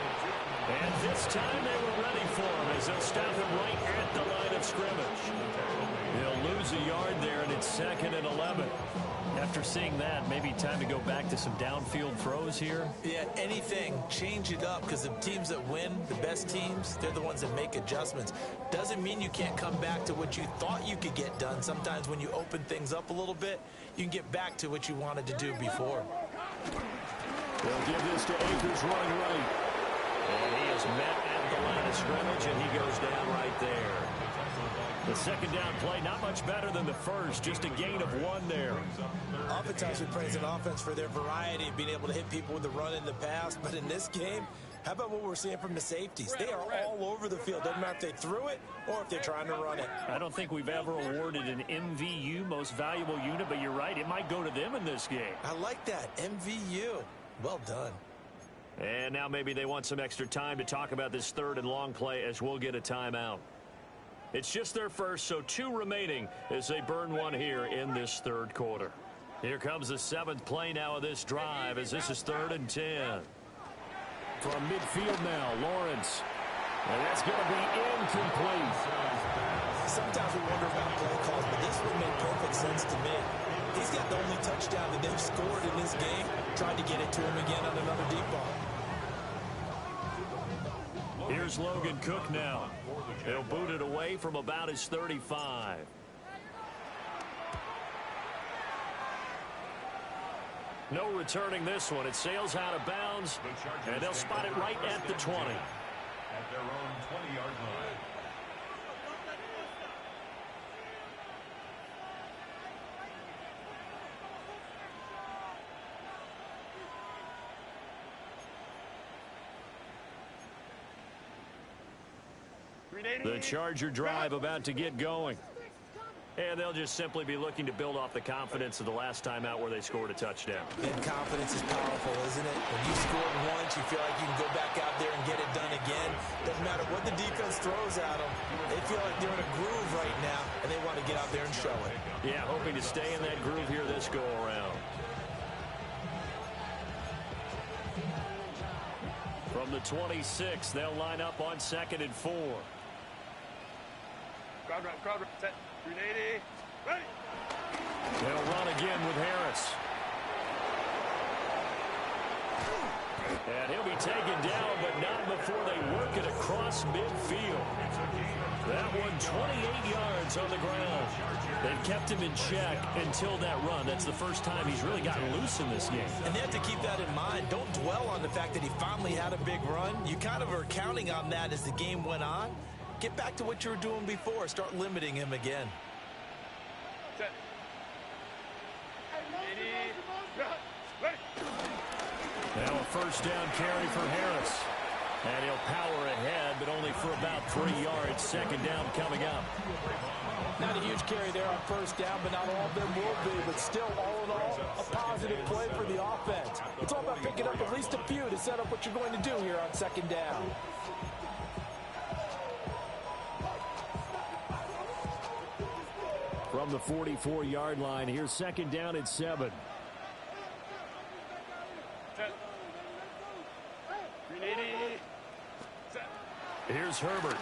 And this time they were ready for him as they'll stop him right at the line of scrimmage. They'll lose a yard there, and it's 2nd and 11. After seeing that, maybe time to go back to some downfield throws here. Yeah, anything. Change it up, because the teams that win, the best teams, they're the ones that make adjustments. Doesn't mean you can't come back to what you thought you could get done. Sometimes when you open things up a little bit, you can get back to what you wanted to do before. They'll give this to Akers running right. And he is met at the line of scrimmage, and he goes down right there. The second down play, not much better than the first, just a gain of 1 there. Oftentimes we praise an offense for their variety of being able to hit people with the run in the pass, but in this game, how about what we're seeing from the safeties? They are all over the field. Doesn't matter if they threw it or if they're trying to run it. I don't think we've ever awarded an MVU, most valuable unit, but you're right, it might go to them in this game. I like that, MVU. Well done. And now maybe they want some extra time to talk about this third and long play as we'll get a timeout. It's just their first, so 2 remaining as they burn 1 here in this third quarter. Here comes the 7th play now of this drive as this is 3rd and 10. From midfield now, Lawrence. And that's going to be incomplete. Sometimes we wonder about play calls, but this one made perfect sense to me. He's got the only touchdown that they've scored in this game. Tried to get it to him again on another deep ball. Here's Logan Cook now. He'll boot it away from about his 35. No returning this one. It sails out of bounds, and they'll spot it right at the 20. At their own 20-yard line. The Charger drive about to get going. And they'll just simply be looking to build off the confidence of the last time out where they scored a touchdown. And confidence is powerful, isn't it? When you scored once, you feel like you can go back out there and get it done again. Doesn't matter what the defense throws at them. They feel like they're in a groove right now, and they want to get out there and show it. Yeah, hoping to stay in that groove here this go-around. From the 26, they'll line up on 2nd and 4. Crowd run, set, 380, ready. They'll run again with Harris. And he'll be taken down, but not before they work it across midfield. That one, 28 yards on the ground. They've kept him in check until that run. That's the first time he's really gotten loose in this game. And they have to keep that in mind. Don't dwell on the fact that he finally had a big run. You kind of are counting on that as the game went on. Get back to what you were doing before. Start limiting him again. Set. 80, ready. Now a first down carry for Harris. And he'll power ahead, but only for about 3 yards. Second down coming up. Not a huge carry there on first down, but not all of them will be. But still, all in all, a positive play for the offense. It's all about picking up at least a few to set up what you're going to do here on second down. From the 44-yard line, here's second down at 7. Set. 380, set. Here's Herbert.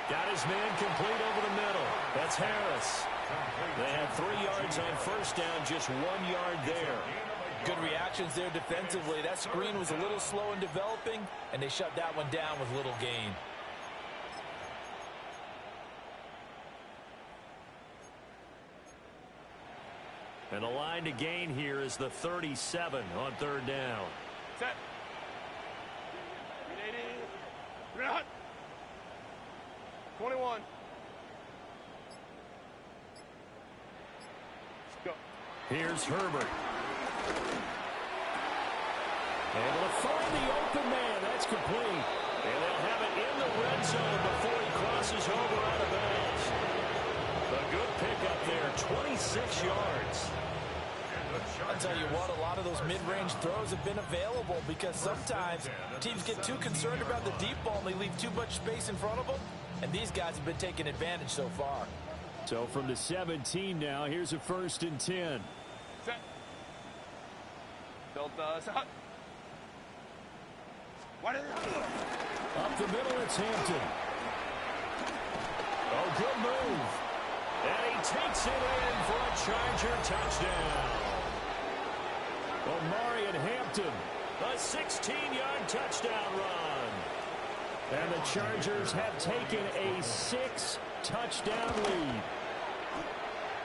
Got his man complete over the middle. That's Harris. They had 3 yards on first down, just 1 yard there. Good reactions there defensively. That screen was a little slow in developing, and they shut that one down with little gain. And the line to gain here is the 37 on third down. Set. 380. 300. 21. Let's go. Here's Herbert. Able to find the open man. That's complete. And they'll have it in the red zone before he crosses over out of bounds. A good pickup there, 26 yards. I'll tell you what, a lot of those mid-range throws have been available because sometimes teams get too concerned about the deep ball and they leave too much space in front of them, and these guys have been taking advantage so far. So from the 17 now, here's a 1st and 10. Set. Delta, set. What is it? Up the middle, it's Hampton. Oh, good move. And he takes it in for a Charger touchdown. Omarion Hampton, a 16-yard touchdown run. And the Chargers have taken a 6-touchdown lead.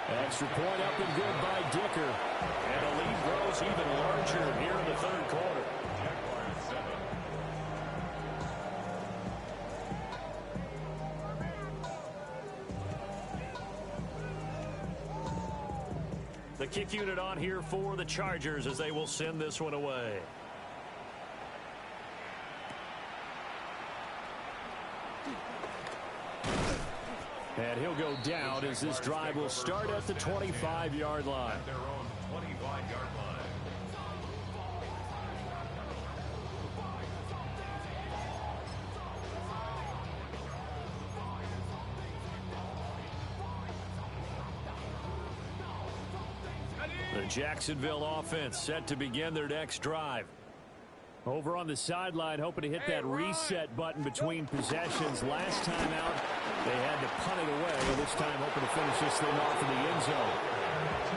Extra point up and good by Dicker. And the lead grows even larger here in the third quarter. The kick unit on here for the Chargers as they will send this one away. And he'll go down as this drive will start at the 25-yard line. At their own 25-yard line. The Jacksonville offense set to begin their next drive. Over on the sideline, hoping to hit that reset button between possessions. Last time out, they had to punt it away. This time, hoping to finish this thing off in the end zone.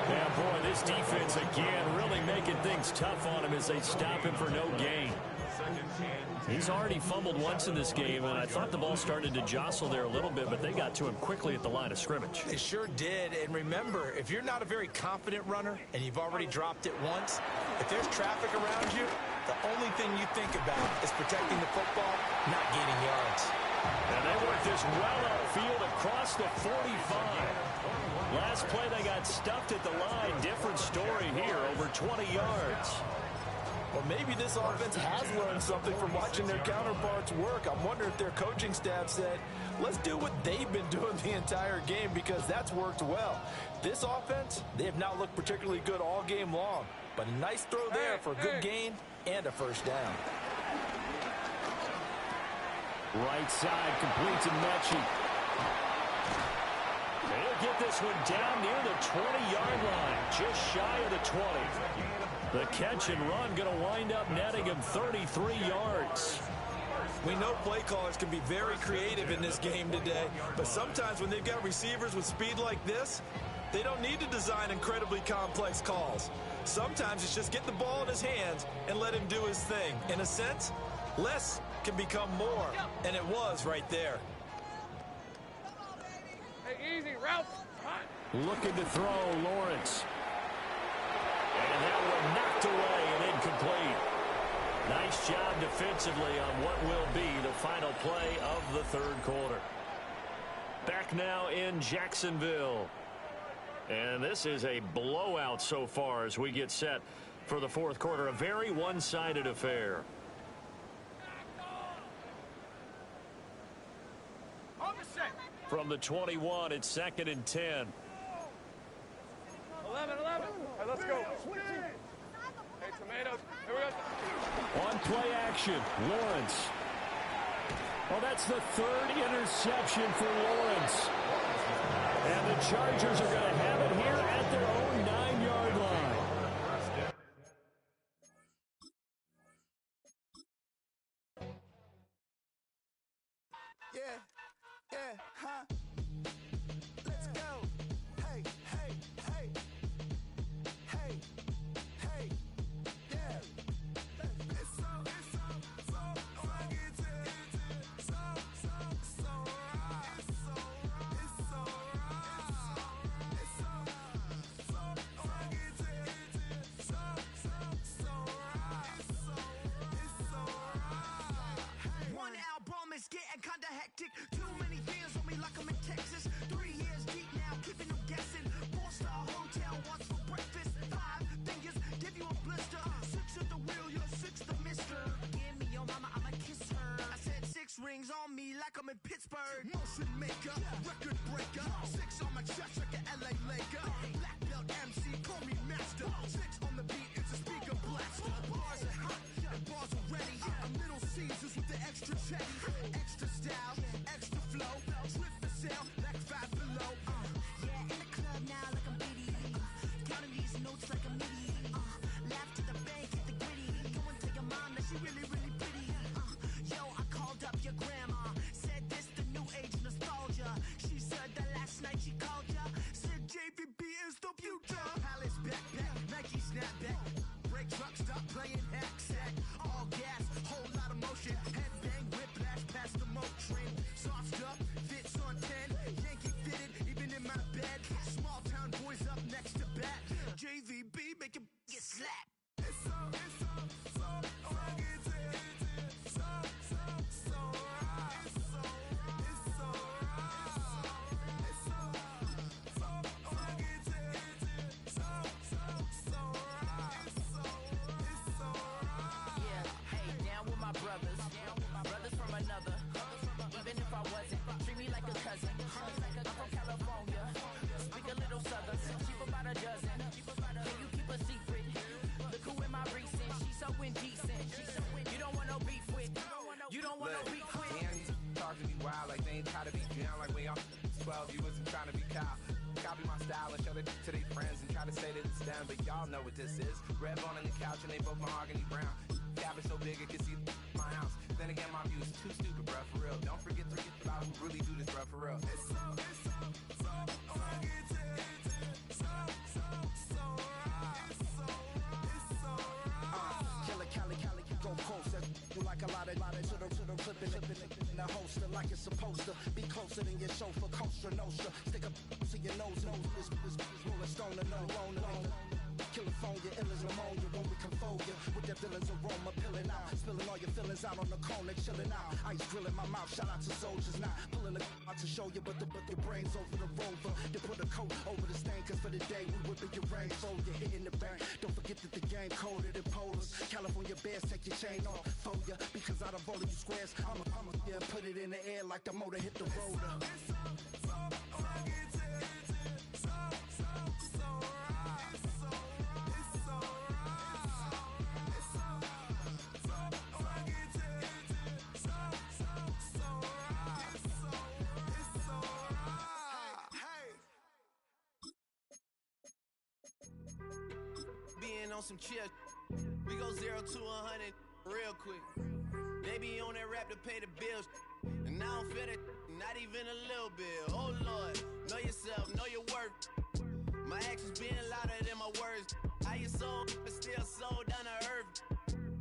Yeah, boy, this defense again really making things tough on him as they stop him for no gain. He's already fumbled once in this game, and I thought the ball started to jostle there a little bit, but they got to him quickly at the line of scrimmage. They sure did. And remember, if you're not a very confident runner and you've already dropped it once, if there's traffic around you, the only thing you think about is protecting the football, not gaining yards. And they work this well outfield across the 45. Last play, they got stuffed at the line. Different story here, over 20 yards. Well, maybe this offense has learned something from watching their counterparts work. I'm wondering if their coaching staff said, let's do what they've been doing the entire game, because that's worked well. This offense, they have not looked particularly good all game long, but a nice throw there for a good gain and a first down. Right side complete to Mechie. He'll get this one down near the 20-yard line, just shy of the 20. The catch and run going to wind up netting him 33 yards. We know play callers can be very creative in this game today, but sometimes when they've got receivers with speed like this, they don't need to design incredibly complex calls. Sometimes it's just get the ball in his hands and let him do his thing. In a sense, less can become more, and it was right there. Hey, easy, Ralph. Looking to throw, Lawrence. And that one knocked away and incomplete. Nice job defensively on what will be the final play of the third quarter. Back now in Jacksonville. And this is a blowout so far as we get set for the fourth quarter. A very one-sided affair. From the 21, it's 2nd and 10. 11. All right, let's go. Hey, tomatoes. Here we go. On play action, Lawrence. Well, that's the third interception for Lawrence. And the Chargers are going to have it here at their own 9-yard line. Let's go. Hey, hey, hey. Hey, hey, yeah. It's so I get to so right. It's so right. It's so I get to so right. It's so right. One album is getting kinda hectic. Too many fans on me like I'm in Texas. 3 years deep now, keeping them guessing. 4-star hotel, what's for breakfast? 5 fingers, give you a blister. 6 at the wheel, you're 6 the mister. Give me your mama, I'ma kiss her. I said 6 rings on me like I'm in Pittsburgh. Motion maker, record breaker. 6 on my chest like an LA Laker. Black belt MC, call me master. 6 on the beat, it's a speaker blaster. Bars are hot, and bars are ready. I'm Little Caesars with the extra chatty. Extra style, extra flow. Trip for sale, like 5 below. Yeah, in the club now like I'm Biddy. Counting these notes like a MIDI. Laugh to the bank, hit the gritty. Go and tell your mom that she really, really pretty. Yo, I called up your grandma. Said this the new age nostalgia. She said that last night she called ya. Said JVP is the future. Palace backpack, Nike snapback. Break truck, stop playing hack sack. All gas, whole lot of motion. Brothers from another, even if I wasn't, treat me like a cousin. I'm from California, speak a little southern, cheap about a dozen. Can you keep a secret? Look who in my recent, she's so indecent. You don't want no beef with, you don't want no beef with. Damn, these talk to me wild like they ain't try to be drowned. Like when y'all 12, you wasn't trying to be Kyle. Copy my style and show it to their friends and try to say that it's them, but y'all know what this is. Red bone on the couch and they both mahogany brown. Cabin so big it can see my house. Then again, my view is too stupid, bruh, for real. Don't forget about who really do this, bruh, for real. It's so go closer. You like a lot of to the clipping in the holster like it's supposed to be closer than your chauffeur. Coaster Nostra, stick a to your nose. This rolling stone and no alone. California, ill as pneumonia when we can fold you with that villain's aroma, pilling out, spilling all your feelings out on the corner, chilling out. Ice grilling my mouth, shout out to soldiers now, pulling the out to show you, but the brains over the rover. They put a coat over the stain, cause for the day we whipping your rain, so you're hitting the bank. Don't forget that the game colder than polars. California bears, take your chain off for ya, because out of all of you squares, I'ma yeah, put it in the air like the motor hit the rotor. Being on some chill, we go 0 to 100 real quick. They be on that rap to pay the bills, and I don't feel it, not even a little bit. Oh Lord, know yourself, know your worth. My actions being louder than my words. How you soul, but still soul down to earth.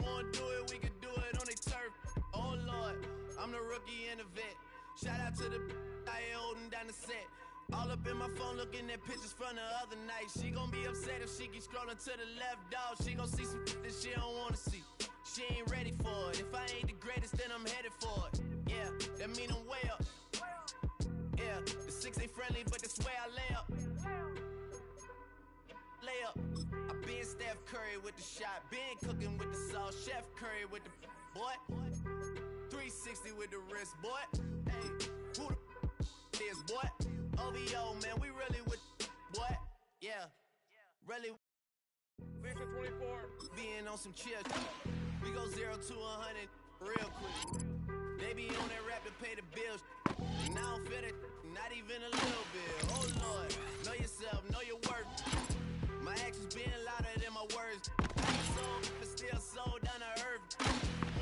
Wanna do it, we can do it on the turf. Oh Lord, I'm the rookie and the vet. Shout out to the I holding down the set. All up in my phone looking at pictures from the other night. She gon' be upset if she keep scrolling to the left, dog. She gon' see some that she don't wanna see. She ain't ready for it. If I ain't the greatest, then I'm headed for it. Yeah, that mean I'm way up. Yeah, the 6 ain't friendly, but that's where I lay up. Lay up. I been Steph Curry with the shot. Been cooking with the sauce. Chef Curry with the boy. 360 with the wrist, boy. Hey, who the is, boy? OVO, man, we really with boy. Yeah, really. 6 to 24. Being on some chill. We go 0 to 100 real quick. They be on that rap to pay the bills, and I don't feel it, not even a little bit. Oh Lord, know yourself, know your worth. My actions being louder than my words. I ain't sold, but still sold down to earth.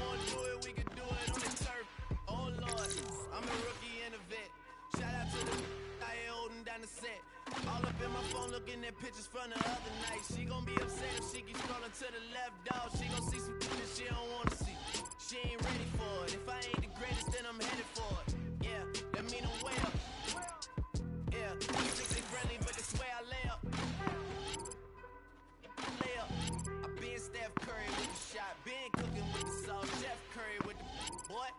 Wanna do it, we can do it on the turf. Oh Lord, I'm a rookie and a vet. Shout out to the I holding down the set. All up in my phone looking at pictures from the other night. She gon' be upset if she keep scrolling to the left, dog. She gon' see some that she don't wanna see. She ain't ready for it. If I ain't the greatest, then I'm headed for it. Yeah, that mean I'm way up. Yeah, 6 ain't friendly, but that's where I lay up. Lay up. I been Steph Curry with the shot. Been cooking with the sauce. Chef Curry with the boy.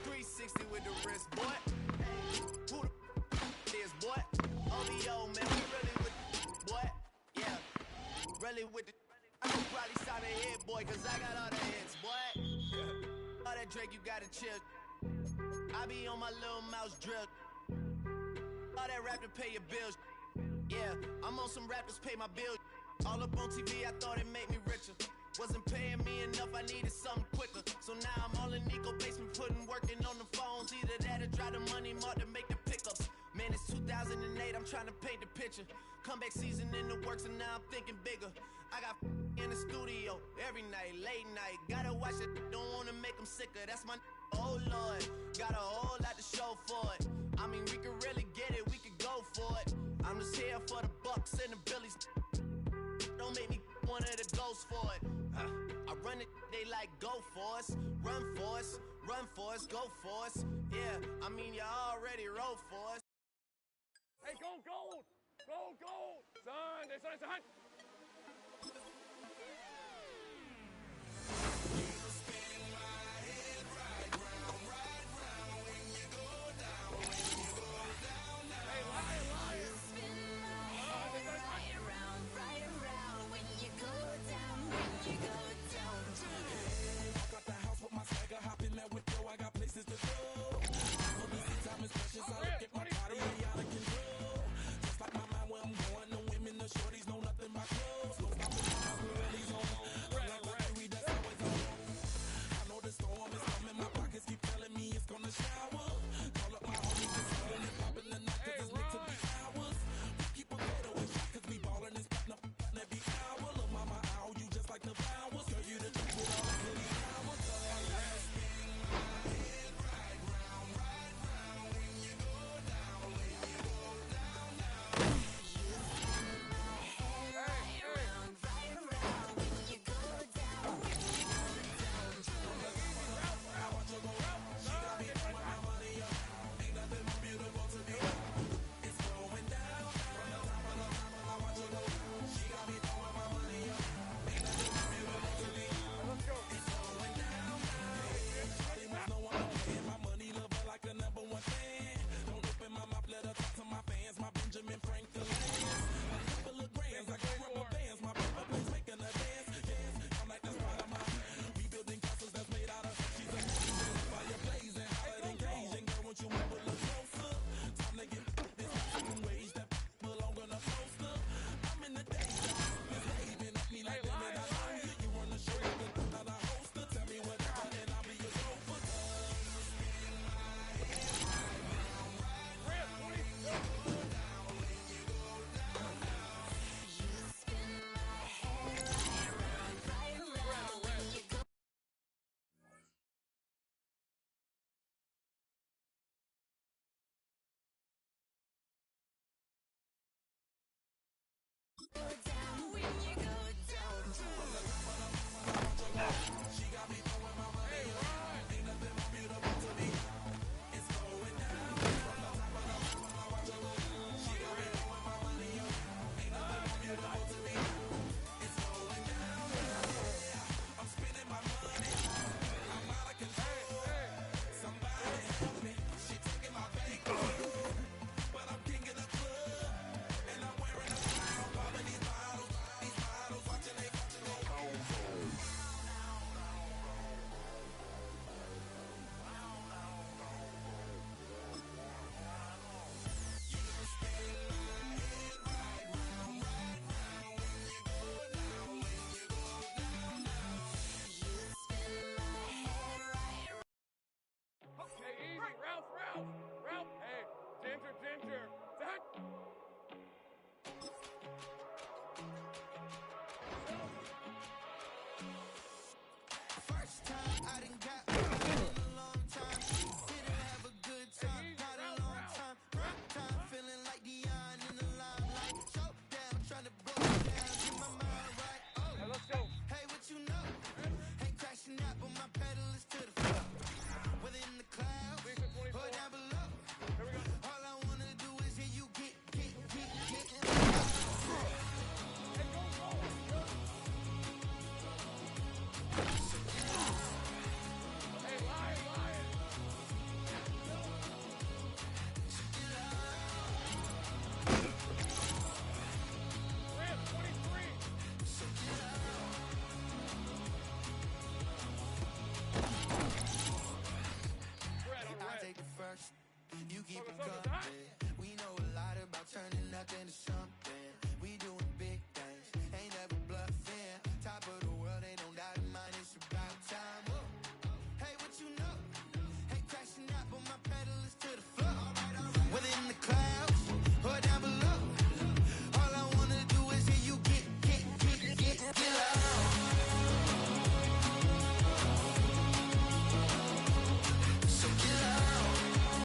360 with the wrist, boy. Hey, who the is, boy? OVO, man, we really with the boy. Yeah, really with the. I could probably start a hit, boy, cause I got all the hits, boy. Yeah. All that Drake, you gotta chill. I be on my little mouse drill. All that rap to pay your bills. Yeah, I'm on some rappers pay my bills. All up on TV, I thought it made me richer. Wasn't paying me enough, I needed something quicker. So now I'm all in Nico basement, working on the phones. Either that or try the money mark to make the pickups. Man, it's 2008, I'm trying to paint the picture. Comeback season in the works and now I'm thinking bigger. I got in the studio every night, late night. Gotta watch it, don't wanna make them sicker. That's my oh Lord, got a whole lot to show for it. I mean, we could really get it, we could go for it. I'm just here for the bucks and the billies. Don't make me one of the ghosts for it. I run it, they like go for us, run for us, run for us, go for us. Yeah, I mean you already wrote for us. Hey, go gold! Go gold! Son, they say, son. Okay, easy. Ralph. Hey, Ginger. Zach. First time I done got in a long time. Didn't have a good time, not a long time. Prime time, feeling like Dion in the limelight. Showdown, trying to blow it down, get my mind right. Oh, Hey, let's go. hey, what you know? Ain't crashing out, but my pedal is to the floor. Whether in the clouds or down below. Here we go. All I wanna do is hear you get. Hey, Lion. Red 23. I take the first, you keep it Focus, going.